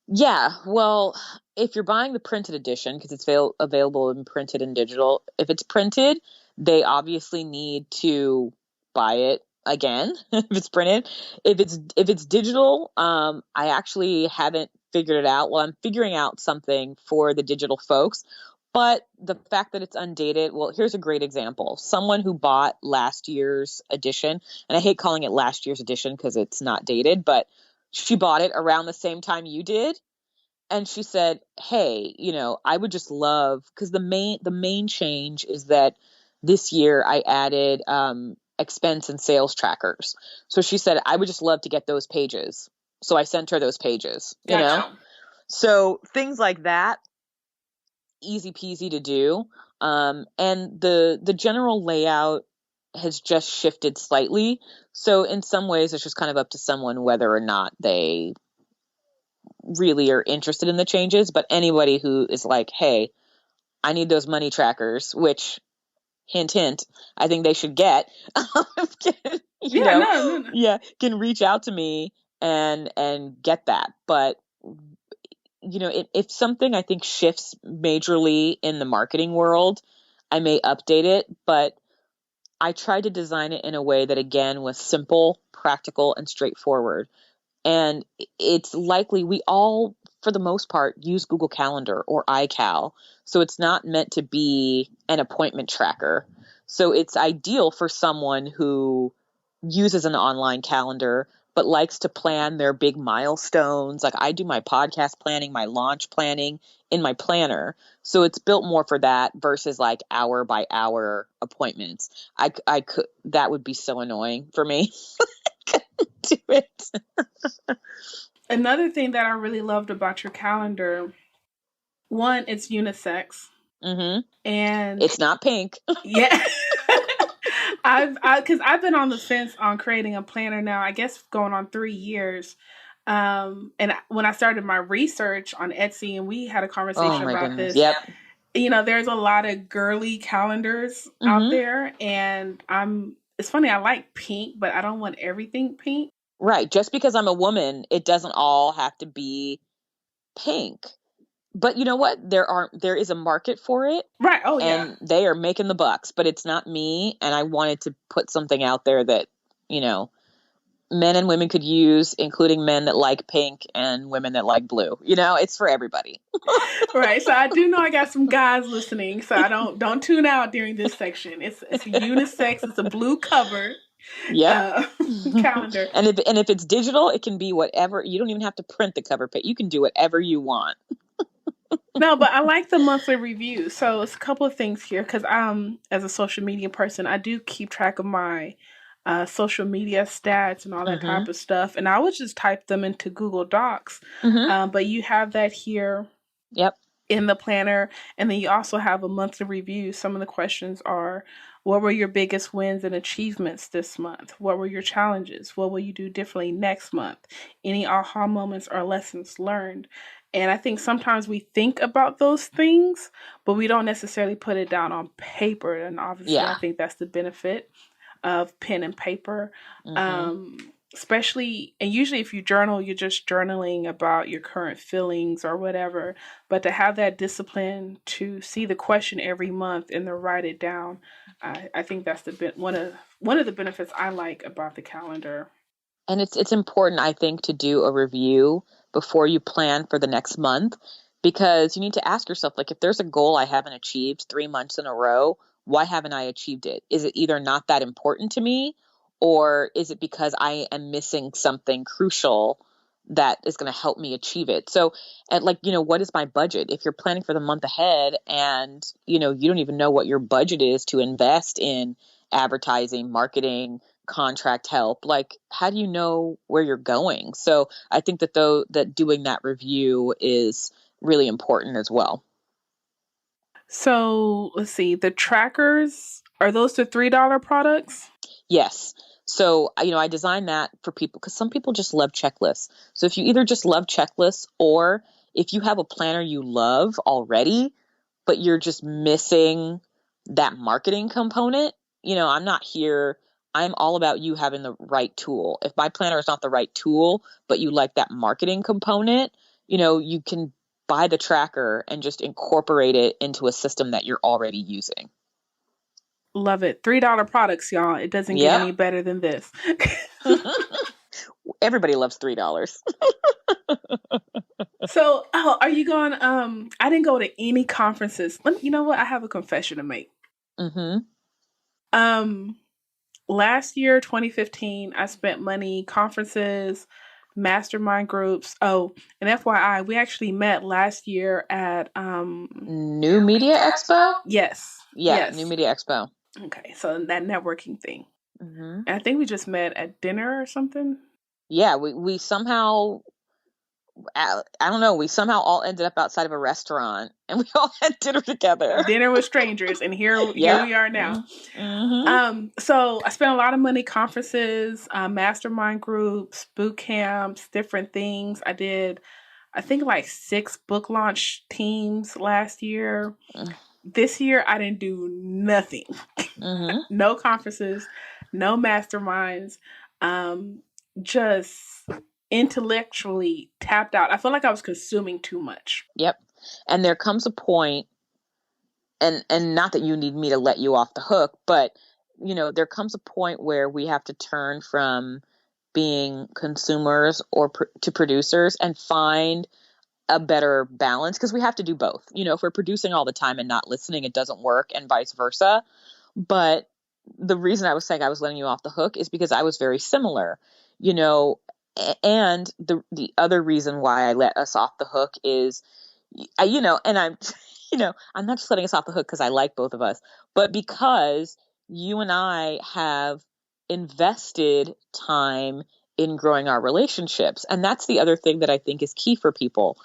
Yeah, well, if you're buying the printed edition, because it's available in printed and digital, if it's printed, they obviously need to buy it again if it's printed. If it's digital, I actually haven't figured it out. Well, I'm figuring out something for the digital folks, but the fact that it's undated, well, here's a great example. Someone who bought last year's edition, and I hate calling it last year's edition because it's not dated, but she bought it around the same time you did. And she said, hey, I would just love, because the main change is that this year I added expense and sales trackers. So she said, I would just love to get those pages. So I sent her those pages, Gotcha. So things like that, easy peasy to do. And the general layout has just shifted slightly. So in some ways, it's just kind of up to someone whether or not they really are interested in the changes. But anybody who is like, hey, I need those money trackers, which hint, hint, I think they should get, can, No. can reach out to me and get that. But if something I think shifts majorly in the marketing world, I may update it, but I tried to design it in a way that again was simple, practical, and straightforward. And it's likely we all, for the most part, use Google Calendar or iCal. So it's not meant to be an appointment tracker. So it's ideal for someone who uses an online calendar, but likes to plan their big milestones. Like I do my podcast planning, my launch planning in my planner. So it's built more for that versus like hour by hour appointments. I could, that would be so annoying for me. Do it. Another thing that I really loved about your calendar, one, it's unisex. Mm-hmm. And it's not pink. Yeah. Because I've been on the fence on creating a planner now, I guess going on 3 years. And when I started my research on Etsy, and we had a conversation about goodness. this, yep. There's a lot of girly calendars out there, and it's funny, I like pink, but I don't want everything pink. Right. Just because I'm a woman, it doesn't all have to be pink. But you know what? There is a market for it. Right. Oh, yeah. And they are making the bucks, but it's not me. And I wanted to put something out there that, men and women could use, including men that like pink and women that like blue. It's for everybody. Right. So I do know I got some guys listening, so I don't tune out during this section. It's a unisex. It's a blue cover. Calendar. And if it's digital, it can be whatever. You don't even have to print the cover page. You can do whatever you want. No, but I like the monthly review. So it's a couple of things here because as a social media person, I do keep track of my social media stats and all that type of stuff. And I would just type them into Google Docs. But you have that here. Yep. In the planner. And then you also have a monthly review. Some of the questions are, what were your biggest wins and achievements this month? What were your challenges? What will you do differently next month? Any aha moments or lessons learned? And I think sometimes we think about those things, but we don't necessarily put it down on paper. And obviously, I think that's the benefit of pen and paper. Especially, and usually if you journal, you're just journaling about your current feelings or whatever. But to have that discipline to see the question every month and then write it down, I think that's one of the benefits I like about the calendar. And it's important, I think, to do a review before you plan for the next month, because you need to ask yourself, like, if there's a goal I haven't achieved 3 months in a row, why haven't I achieved it? Is it either not that important to me, or is it because I am missing something crucial that is going to help me achieve it? So, what is my budget? If you're planning for the month ahead and, you don't even know what your budget is to invest in advertising, marketing, contract help, like, how do you know where you're going? So I think that doing that review is really important as well. So let's see, the trackers, are those the $3 products? Yes. So, I designed that for people because some people just love checklists. So if you either just love checklists, or if you have a planner you love already, but you're just missing that marketing component, I'm all about you having the right tool. If my planner is not the right tool, but you like that marketing component, you can buy the tracker and just incorporate it into a system that you're already using. Love it. $3 products, y'all. It doesn't get any better than this. Everybody loves $3. So, are you going? I didn't go to any conferences. You know what? I have a confession to make. Last year, 2015, I spent money, conferences, mastermind groups. Oh, and FYI, we actually met last year at New Media Expo? Yes. Yes. New Media Expo. Okay, so that networking thing. And I think we just met at dinner or something. Yeah, we somehow I don't know, we somehow all ended up outside of a restaurant and we all had dinner together. Dinner with strangers, and here Yep. we are now. Mm-hmm. So I spent a lot of money, conferences, mastermind groups, boot camps, different things. I did, I think, like 6 book launch teams last year. This year, I didn't do nothing. Mm-hmm. No conferences, no masterminds. Just intellectually tapped out. I feel like I was consuming too much. Yep. And there comes a point, and not that you need me to let you off the hook, but there comes a point where we have to turn from being consumers to producers and find a better balance, because we have to do both. If we're producing all the time and not listening, it doesn't work, and vice versa. But the reason I was saying I was letting you off the hook is because I was very similar, and the other reason why I let us off the hook is, and I'm, I'm not just letting us off the hook because I like both of us, but because you and I have invested time in growing our relationships. And that's the other thing that I think is key for people.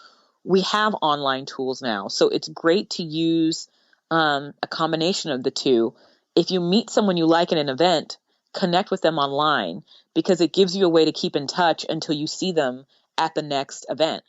We have online tools now, so it's great to use a combination of the two. If you meet someone you like at an event, connect with them online, because it gives you a way to keep in touch until you see them at the next event.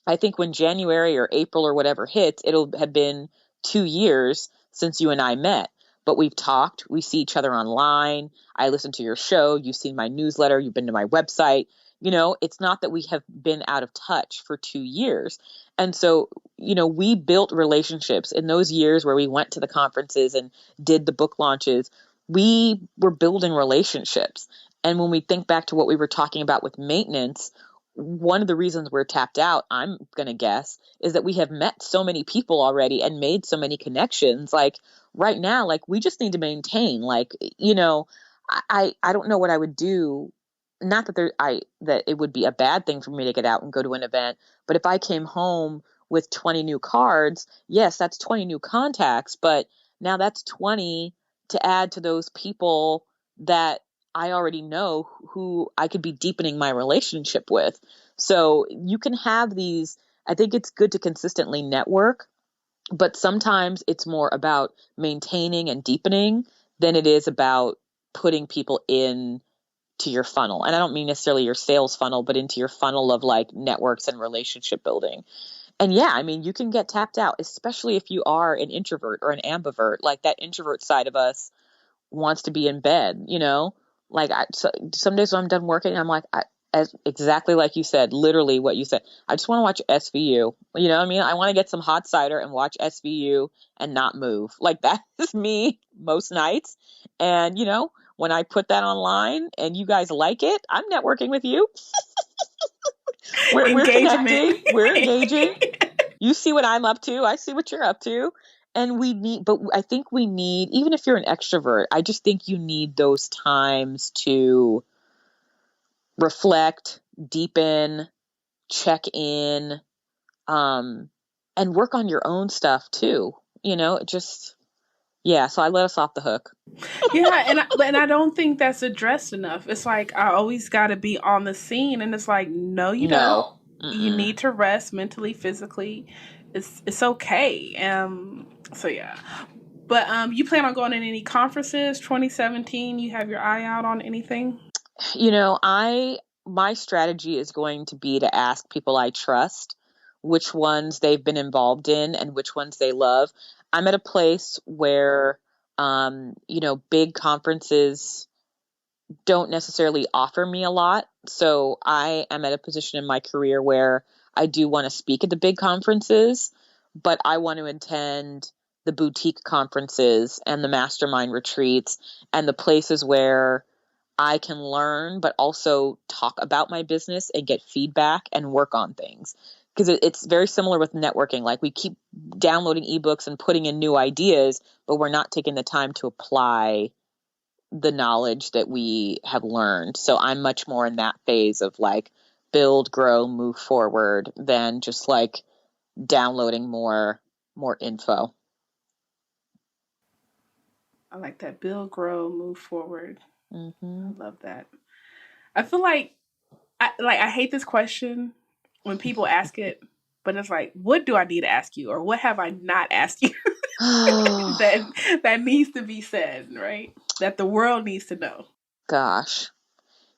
I think when January or April or whatever hits, it'll have been 2 years since you and I met. But we've talked, we see each other online. I listen to your show, you've seen my newsletter, you've been to my website. It's not that we have been out of touch for 2 years. And so, we built relationships in those years where we went to the conferences and did the book launches. We were building relationships. And when we think back to what we were talking about with maintenance, one of the reasons we're tapped out, I'm going to guess, is that we have met so many people already and made so many connections. Like right now, like we just need to maintain, like, I don't know what I would do. Not that it would be a bad thing for me to get out and go to an event, but if I came home with 20 new cards, yes, that's 20 new contacts, but now that's 20 to add to those people that I already know, who I could be deepening my relationship with. So you can have these. I think it's good to consistently network, but sometimes it's more about maintaining and deepening than it is about putting people in to your funnel. And I don't mean necessarily your sales funnel, but into your funnel of like networks and relationship building. And yeah, I mean, you can get tapped out, especially if you are an introvert or an ambivert. Like that introvert side of us wants to be in bed, like some days when I'm done working, I'm like, as exactly like you said, literally what you said, I just want to watch SVU. You know what I mean? I want to get some hot cider and watch SVU and not move. Like that is me most nights. And when I put that online and you guys like it, I'm networking with you. We're connecting, we're engaging. You see what I'm up to, I see what you're up to. And I think we need, even if you're an extrovert, I just think you need those times to reflect, deepen, check in, and work on your own stuff too. So I let us off the hook. Yeah, and I don't think that's addressed enough. It's like I always got to be on the scene, and it's like, no, you don't. You need to rest mentally, physically. It's okay. So yeah. But you plan on going in any conferences 2017? You have your eye out on anything? My strategy is going to be to ask people I trust which ones they've been involved in and which ones they love. I'm at a place where big conferences don't necessarily offer me a lot. So I am at a position in my career where I do want to speak at the big conferences, but I want to attend the boutique conferences and the mastermind retreats and the places where I can learn, but also talk about my business and get feedback and work on things. Because it's very similar with networking. Like we keep downloading ebooks and putting in new ideas, but we're not taking the time to apply the knowledge that we have learned. So I'm much more in that phase of like build, grow, move forward than just like downloading more info. I like that. Build, grow, move forward. Mm-hmm. I love that. I feel like I hate this question when people ask it, but it's like, what do I need to ask you, or what have I not asked you that needs to be said, right? That the world needs to know. Gosh.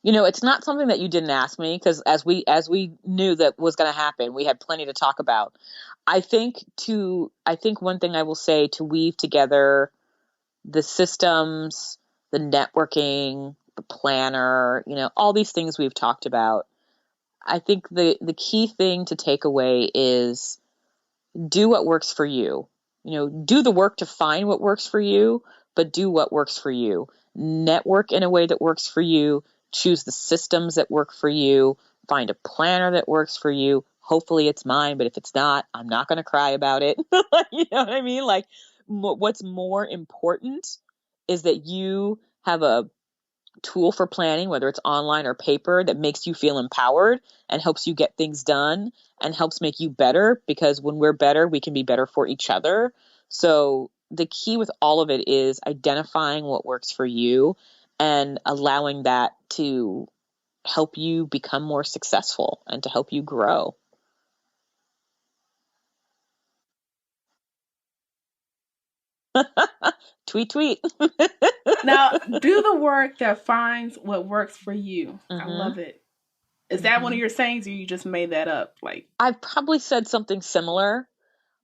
It's not something that you didn't ask me, because as we knew that was going to happen, we had plenty to talk about. I think one thing I will say, to weave together the systems, the networking, the planner, all these things we've talked about. I think the key thing to take away is do what works for you. Do the work to find what works for you, but do what works for you. Network in a way that works for you. Choose the systems that work for you. Find a planner that works for you. Hopefully it's mine, but if it's not, I'm not going to cry about it. You know what I mean? Like, what's more important is that you have a tool for planning, whether it's online or paper, that makes you feel empowered and helps you get things done and helps make you better, because when we're better, we can be better for each other. So the key with all of it is identifying what works for you and allowing that to help you become more successful and to help you grow. Tweet. Now, do the work that finds what works for you. I love it. Is that one of your sayings, or you just made that up? Like, I've probably said something similar,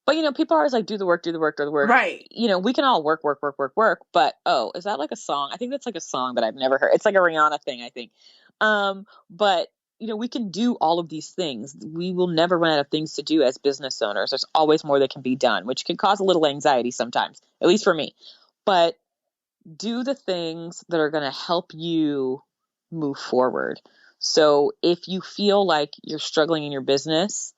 but people are always like, do the work. Right. We can all work. But, is that like a song? I think that's like a song that I've never heard. It's like a Rihanna thing, I think. But we can do all of these things. We will never run out of things to do as business owners. There's always more that can be done, which can cause a little anxiety sometimes, at least for me. But do the things that are going to help you move forward. So if you feel like you're struggling in your business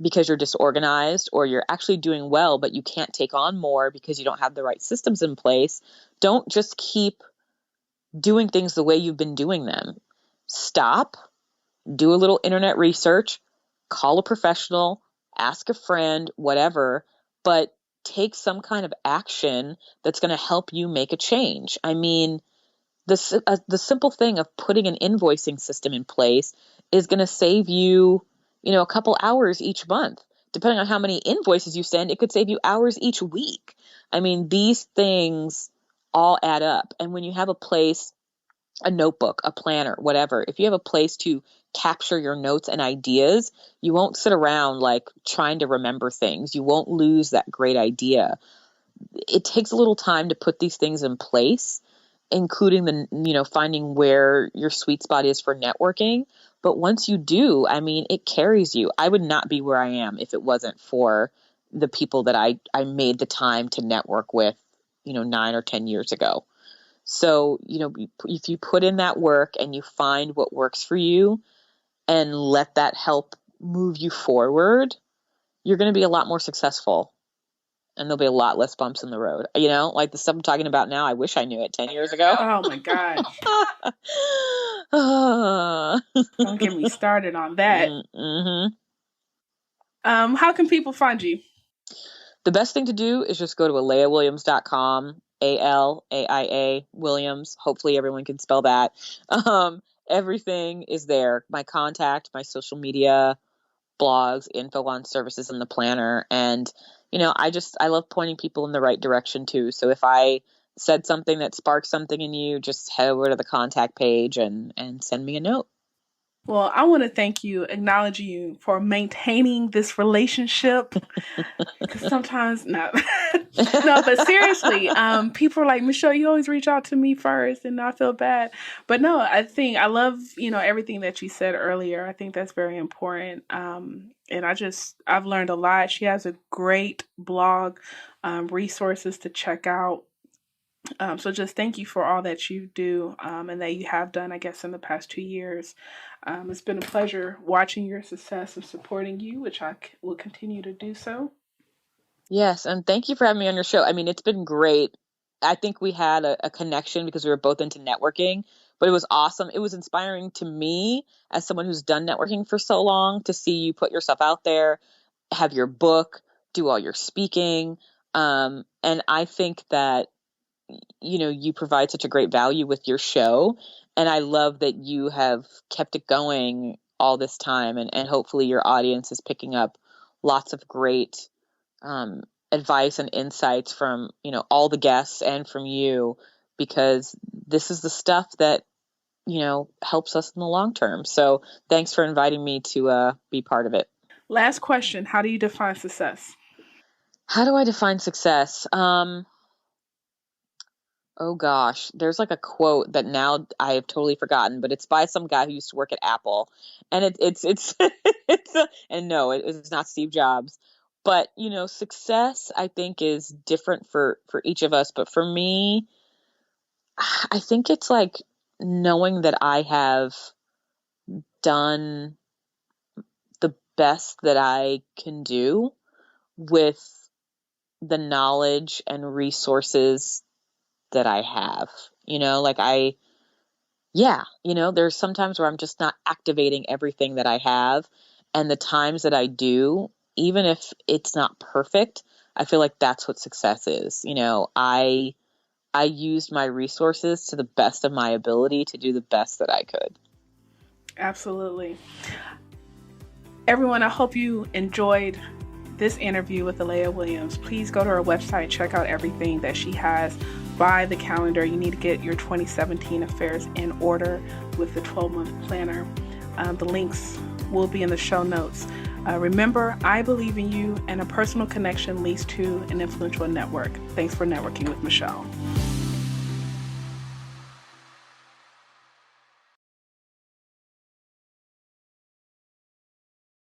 because you're disorganized, or you're actually doing well, but you can't take on more because you don't have the right systems in place, don't just keep doing things the way you've been doing them. Stop, do a little internet research, call a professional, ask a friend, whatever, but take some kind of action that's going to help you make a change. I mean, the simple thing of putting an invoicing system in place is going to save you, a couple hours each month. Depending on how many invoices you send, it could save you hours each week. I mean, these things all add up. And when you have a place, a notebook, a planner, whatever, if you have a place to capture your notes and ideas, you won't sit around like trying to remember things. You won't lose that great idea. It takes a little time to put these things in place, including the, finding where your sweet spot is for networking. But once you do, I mean, it carries you. I would not be where I am if it wasn't for the people that I made the time to network with, 9 or 10 years ago. So, if you put in that work and you find what works for you and let that help move you forward, you're going to be a lot more successful. And there'll be a lot less bumps in the road. Like the stuff I'm talking about now, I wish I knew it 10 years ago. Oh my gosh. Don't get me started on that. How can people find you? The best thing to do is just go to alaiawilliams.com, Alaia Williams. Hopefully everyone can spell that. Everything is there. My contact, my social media, blogs, info on services in the planner. And, I love pointing people in the right direction too. So if I said something that sparked something in you, just head over to the contact page and send me a note. Well, I want to thank you, acknowledge you for maintaining this relationship. Because sometimes, no, but seriously, people are like, Michelle, you always reach out to me first, and I feel bad. But no, I love, everything that you said earlier. I think that's very important. And I've learned a lot. She has a great blog, resources to check out. So just thank you for all that you do, and that you have done, I guess, in the past 2 years. It's been a pleasure watching your success and supporting you, which I will continue to do so. Yes, and thank you for having me on your show. I mean, it's been great. I think we had a connection because we were both into networking, but it was awesome. It was inspiring to me as someone who's done networking for so long to see you put yourself out there, have your book, do all your speaking. And I think that you provide such a great value with your show. And I love that you have kept it going all this time, and hopefully your audience is picking up lots of great advice and insights from, all the guests and from you, because this is the stuff that, helps us in the long term. So thanks for inviting me to be part of it. Last question. How do you define success? How do I define success? Oh gosh, there's like a quote that now I have totally forgotten, but it's by some guy who used to work at Apple, and it's and no, it's not Steve Jobs, but success I think is different for each of us. But for me, I think it's like knowing that I have done the best that I can do with the knowledge and resources that I have. There's sometimes where I'm just not activating everything that I have. And the times that I do, even if it's not perfect, I feel like that's what success is. I used my resources to the best of my ability to do the best that I could. Absolutely. Everyone, I hope you enjoyed this interview with Alaia Williams. Please go to her website, check out everything that she has. Buy the calendar. You need to get your 2017 affairs in order with the 12-month planner. The links will be in the show notes. Remember, I believe in you, and a personal connection leads to an influential network. Thanks for networking with Michelle.